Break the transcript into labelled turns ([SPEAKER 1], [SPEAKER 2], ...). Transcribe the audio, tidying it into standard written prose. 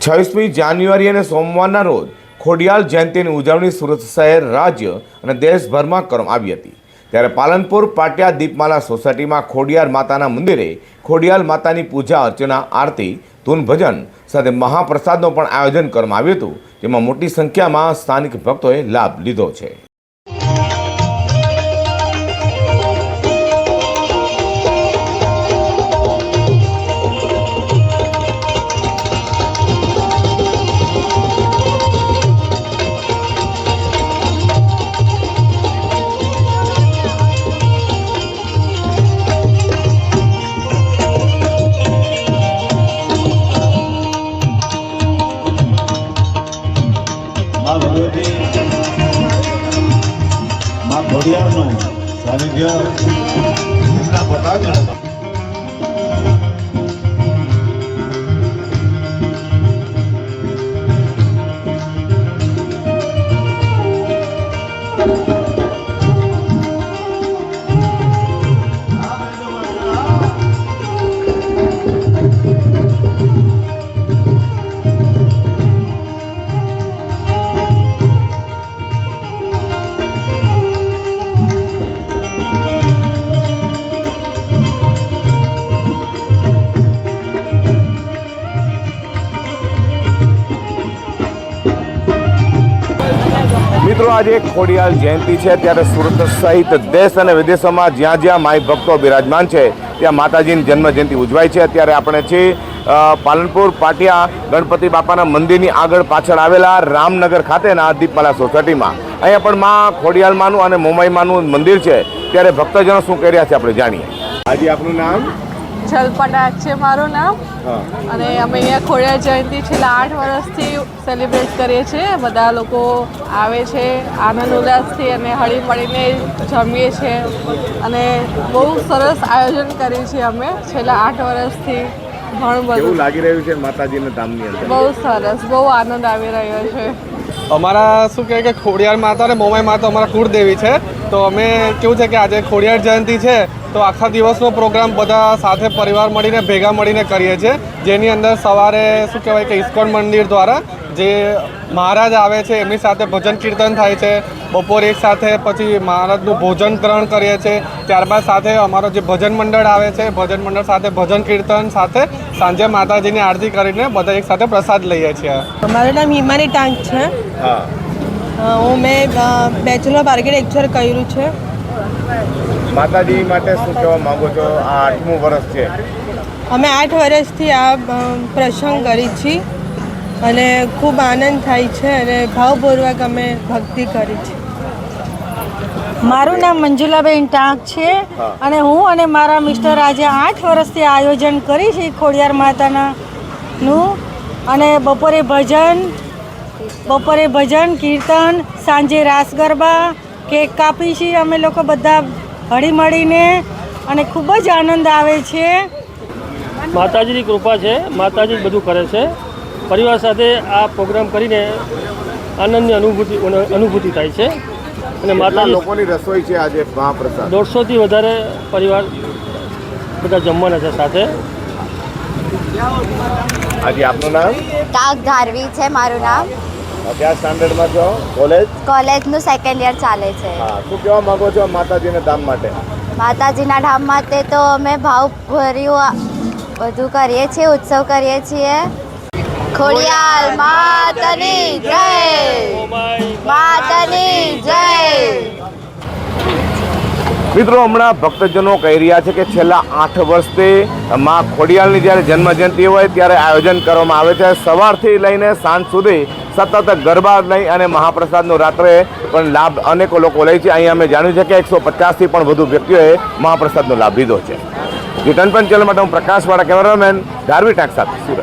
[SPEAKER 1] 26મી જાન્યુઆરી અને સોમવારના રોજ ખોડિયાલ જયંતિની ઉજવણી સુરત શહેર, રાજ્ય અને દેશભરમાં કરવામાં આવી હતી। ત્યારે પાલનપુર પાટિયા દીપમાલા સોસાયટીમાં ખોડિયાર માતાના મંદિરે ખોડિયાલ માતાની પૂજા અર્ચના, આરતી, ધૂન ભજન સાથે મહાપ્રસાદનું પણ આયોજન કરવામાં આવ્યું હતું, જેમાં મોટી સંખ્યામાં સ્થાનિક ભક્તોએ લાભ લીધો છે।
[SPEAKER 2] माँ घोड़ियारનું સાનિધ્ય એમના બતાવ્યું।
[SPEAKER 1] મિત્રો, આજે ખોડિયાલ જયંતિ છે, ત્યારે સુરત સહિત દેશ અને વિદેશોમાં જ્યાં જ્યાં માઈ ભક્તો બિરાજમાન છે ત્યાં માતાજીની જન્મ જયંતિ ઉજવાય છે। ત્યારે આપણે છીએ પાલનપુર પાટિયા ગણપતિ બાપાના મંદિરની આગળ પાછળ આવેલા રામનગર ખાતેના દીપમાલા સોસાયટીમાં। અહીંયા પણ માં ખોડિયાલમાનું અને મોમાઈમાનું મંદિર છે। ત્યારે ભક્તજનો શું કહી રહ્યા છે આપણે જાણીએ। આજે આપનું નામ?
[SPEAKER 3] જલપડાક છે મારું નામ। અને અમે અહીંયા ખોડિયાર જયંતિ છેલ્લા 8 વર્ષથી સેલિબ્રેટ કરીએ છીએ। બધા લોકો આવે છે આનંદ ઉલ્લાસથી અને હળી મળીને જમીએ છીએ અને બહુ સરસ આયોજન કરીએ છીએ અમે છેલ્લા 8 વર્ષથી। ઘણું બધું
[SPEAKER 1] લાગી રહ્યું છે માતાજીના ધામની અંદર?
[SPEAKER 3] બહુ સરસ, બહુ આનંદ આવી રહ્યો છે।
[SPEAKER 4] અમારા શું કહે કે ખોડિયાર માતા અને મોમાઈ માતા અમારા કુળદેવી છે, તો અમે કેવું છે કે આજે ખોડિયાર જયંતિ છે તો આખા દિવસનો પ્રોગ્રામ બધા સાથે પરિવાર મળીને ભેગા મળીને કરીએ છીએ। જેની અંદર સવારે શું કહેવાય કે ઇસ્કોન મંદિર દ્વારા જે મહારાજ આવે છે એમની સાથે ભજન કીર્તન થાય છે। બપોરે એક સાથે પછી મહારાજનું ભોજન ગ્રહણ કરીએ છીએ। ત્યારબાદ સાથે અમારો જે ભજન મંડળ આવે છે, ભજન મંડળ સાથે ભજન કીર્તન સાથે સાંજે માતાજીની આરતી કરીને બધા એક સાથે પ્રસાદ લઈએ છીએ।
[SPEAKER 5] મારું નામ હિમાની ટાંક છે। મેં બેચલર ઓફ આર્કિટેક્ચર કર્યું છે।
[SPEAKER 1] માતાજી માટે શું કહેવા માંગો છો? આ 8મું વર્ષ છે।
[SPEAKER 5] અમે 8 વર્ષથી આ પ્રસંગ કરી છીએ અને ખૂબ આનંદ થાય છે અને ભાવપૂર્વક અમે ભક્તિ કરી છે।
[SPEAKER 6] મારું નામ મંજુલાબેન ટાંક છે અને હું અને મારા મિસ્ટર આજે 8 વર્ષથી આયોજન કરી છે ખોડિયાર માતાનું। અને બપોરે ભજન કીર્તન, સાંજે રાસ ગરબા, કેક કાપી છીએ અમે લોકો બધા હળી મળીને અને ખૂબ જ આનંદ આવે છે।
[SPEAKER 7] માતાજીની કૃપા છે, માતાજી જ બધું કરે છે। પરિવાર સાથે આ પ્રોગ્રામ કરીને આનંદની અનુભૂતિ થાય છે અને માતાજી
[SPEAKER 1] લોકોની રસોઈ છે આજે મહાપ્રસાદ
[SPEAKER 7] 150થી વધારે પરિવાર બધા જમવાના છે સાથે।
[SPEAKER 1] આજે આપનું નામ?
[SPEAKER 8] ટાંક ધારવી છે મારું નામ।
[SPEAKER 1] કયા સ્ટાન્ડર્ડમાં છો?
[SPEAKER 8] કોલેજનું 2nd યર ચાલે છે।
[SPEAKER 1] શું કહેવા માંગો છો માતાજીના ધામ માટે?
[SPEAKER 8] માતાજીના ધામ માટે તો અમે ભાવભર્યું બધું કરીએ છીએ, ઉત્સવ કરીએ છીએ। ખોડિયાલ માતાની જય, માતાની જય।
[SPEAKER 1] મિત્રો, હમણાં ભક્તજનો કહી રહ્યા છે કે છેલ્લા 8 વર્ષથી માં ખોડિયાલની જ્યારે જન્મજયંતિ હોય ત્યારે આયોજન કરવામાં આવે છે। સવારથી લઈને સાંજ સુધી સતત ગરબા લઈ અને મહાપ્રસાદનો રાત્રે પણ લાભ અનેકો લોકો લે છે। અહીંયા અમે જાણ્યું છે કે 150થી પણ વધુ વ્યક્તિઓએ મહાપ્રસાદનો લાભ લીધો છે। રિટર્ન પંચલ માટે હું પ્રકાશવાળા કેમેરામેન ધારવી ટાંક સાથે સુરત।